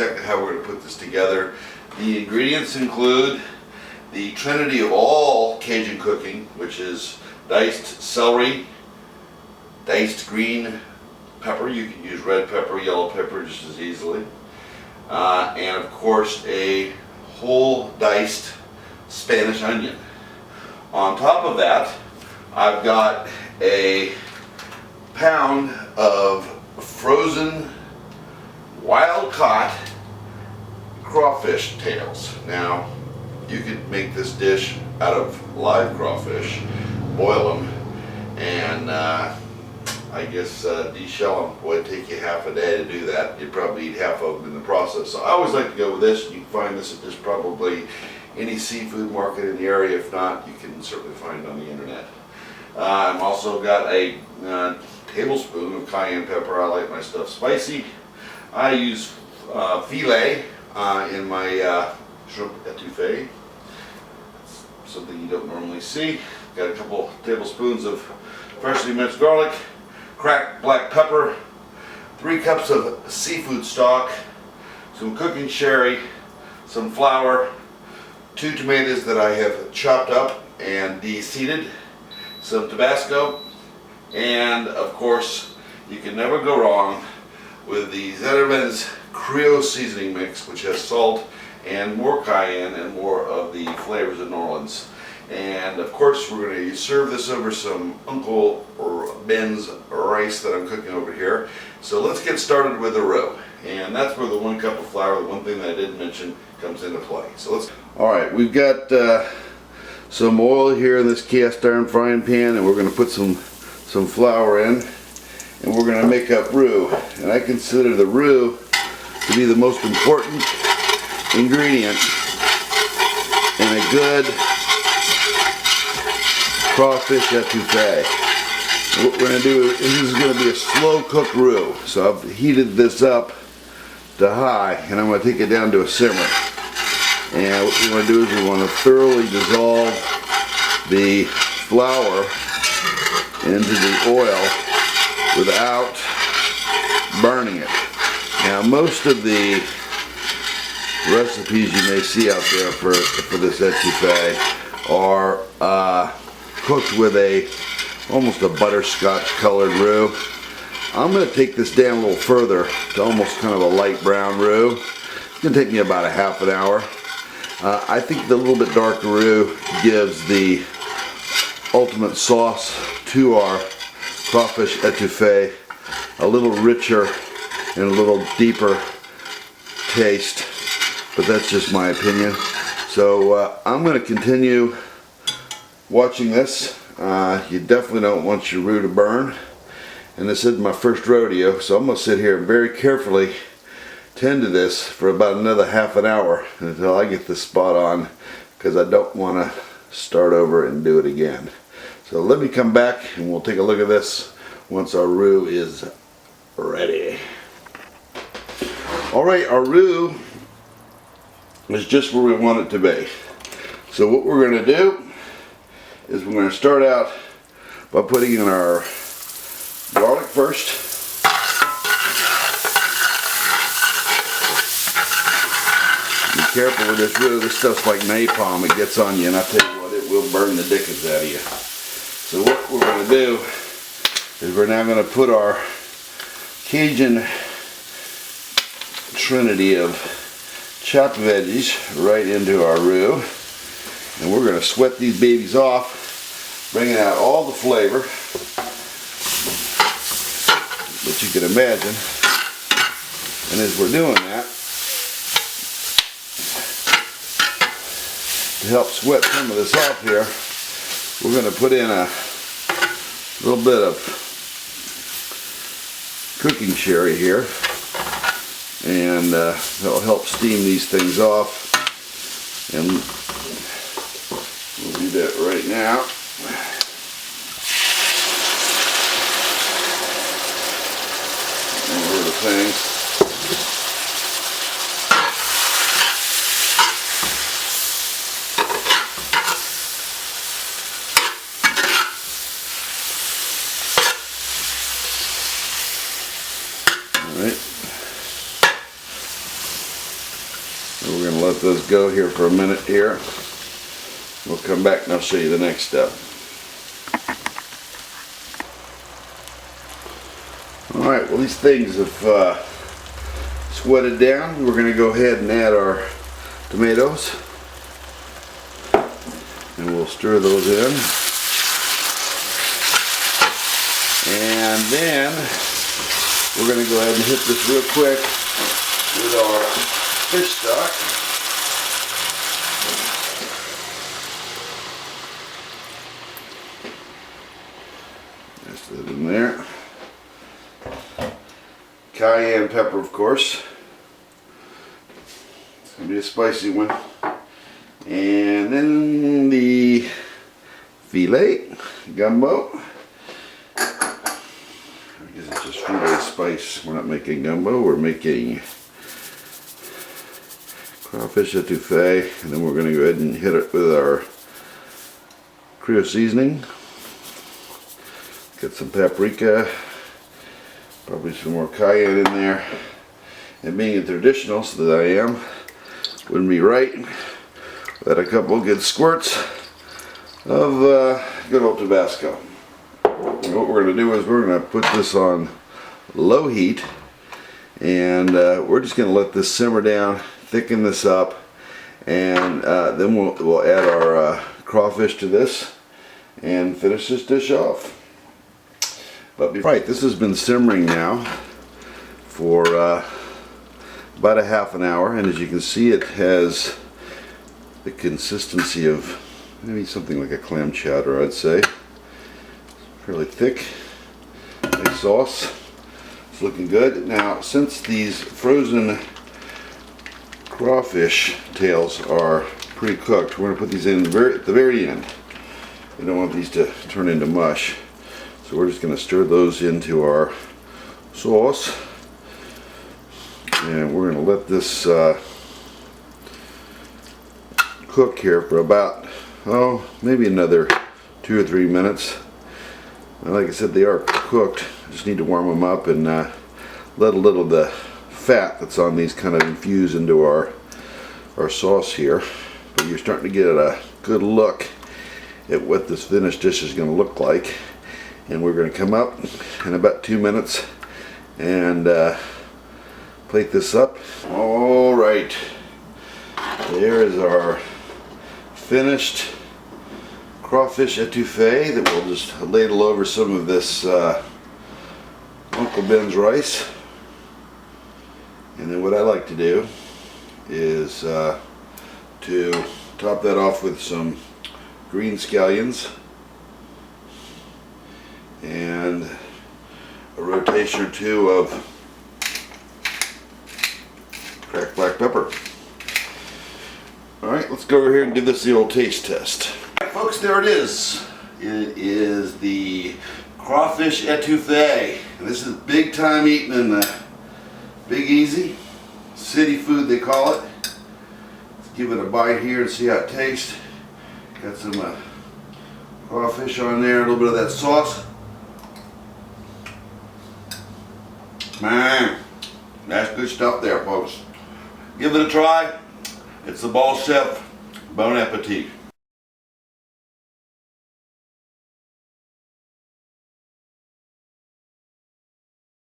Exactly how we're going to put this together. The ingredients include the trinity of all Cajun cooking, which is diced celery, diced green pepper. You can use red pepper, yellow pepper just as easily. And of course a whole diced Spanish onion. On top of that, I've got a pound of frozen wild-caught crawfish tails. Now, you could make this dish out of live crawfish, boil them, and I guess deshell them. Would take you half a day to do that. You'd probably eat half of them in the process. So I always like to go with this. You can find this at just probably any seafood market in the area. If not, you can certainly find it on the internet. I've also got a tablespoon of cayenne pepper. I like my stuff spicy. I use filet in my shrimp etouffee. It's something you don't normally see. Got a couple tablespoons of freshly minced garlic, cracked black pepper, 3 cups of seafood stock, some cooking sherry, some flour, 2 tomatoes that I have chopped up and de-seeded, some Tabasco, and of course you can never go wrong with the Zetterman's Creole seasoning mix, which has salt and more cayenne and more of the flavors of New Orleans. And of course we're going to serve this over some Uncle Ben's rice that I'm cooking over here. So let's get started with the roux. And that's where the 1 cup of flour, the one thing that I didn't mention, comes into play. So let's. Alright, we've got some oil here in this cast iron frying pan, and we're going to put some flour in, and we're going to make up roux. And I consider the roux to be the most important ingredient in a good crawfish etouffee. What we're going to do is this is going to be a slow cooked roux. So I've heated this up to high, and I'm going to take it down to a simmer. And what we want to do is we want to thoroughly dissolve the flour into the oil without burning it. Now, most of the recipes you may see out there for this etouffee are cooked with almost a butterscotch colored roux. I'm going to take this down a little further to almost kind of a light brown roux. It's going to take me about a half an hour. I think the little bit darker roux gives the ultimate sauce to our crawfish etouffee a little richer and a little deeper taste, but that's just my opinion. So I'm going to continue watching this. You definitely don't want your roux to burn, and this isn't my first rodeo, so I'm going to sit here and very carefully tend to this for about another half an hour until I get this spot on, because I don't want to start over and do it again. So let me come back and we'll take a look at this once our roux is ready. Alright, our roux is just where we want it to be. So what we're going to do is we're going to start out by putting in our garlic first. Be careful with this roux. This stuff's like napalm. It gets on you, and I tell you what, it will burn the dickens out of you. So what we're going to do is we're now going to put our Cajun trinity of chopped veggies right into our roux, and we're going to sweat these babies off, bringing out all the flavor that you can imagine. And as we're doing that, to help sweat some of this off here, we're going to put in a little bit of cooking sherry here, and that'll help steam these things off, and we'll do that right now. Over the thing. let those go here for a minute here. We'll come back and I'll show you the next step. Alright, well these things have sweated down. We're going to go ahead and add our tomatoes. And we'll stir those in. And then we're going to go ahead and hit this real quick with our fish stock. Just that in there. Cayenne pepper, of course. It's going to be a spicy one. And then the filet gumbo. I guess it's just filet spice. We're not making gumbo, we're making crawfish etouffee. And then we're going to go ahead and hit it with our Creole seasoning. Get some paprika. Probably some more cayenne in there. And being a traditionalist that I am, wouldn't be right without a couple good squirts of good old Tabasco. And what we're going to do is we're going to put this on low heat, and we're just going to let this simmer down, thicken this up, and then we'll add our crawfish to this and finish this dish off. But right, this has been simmering now for about a half an hour, and as you can see, it has the consistency of maybe something like a clam chowder, I'd say. Fairly thick, nice sauce. It's looking good. Now, since these frozen crawfish tails are pre-cooked, we're going to put these in at the very end. We don't want these to turn into mush. So we're just going to stir those into our sauce, and we're going to let this cook here for about, maybe another 2 or 3 minutes. And like I said, they are cooked. Just need to warm them up and let a little of the fat that's on these kind of infuse into our sauce here. But you're starting to get a good look at what this finished dish is going to look like. And we're going to come up in about 2 minutes and plate this up. Alright, there is our finished crawfish etouffee that we'll just ladle over some of this Uncle Ben's rice. And then what I like to do is to top that off with some green scallions and a rotation or two of cracked black pepper. Alright, let's go over here and give this the old taste test. Alright folks, there it is. It is the crawfish etouffee. And this is big time eating in the Big Easy. City food they call it. Let's give it a bite here and see how it tastes. Got some crawfish on there, a little bit of that sauce. Man, that's good stuff there, folks. Give it a try. It's the Ball Chef. Bon appetit.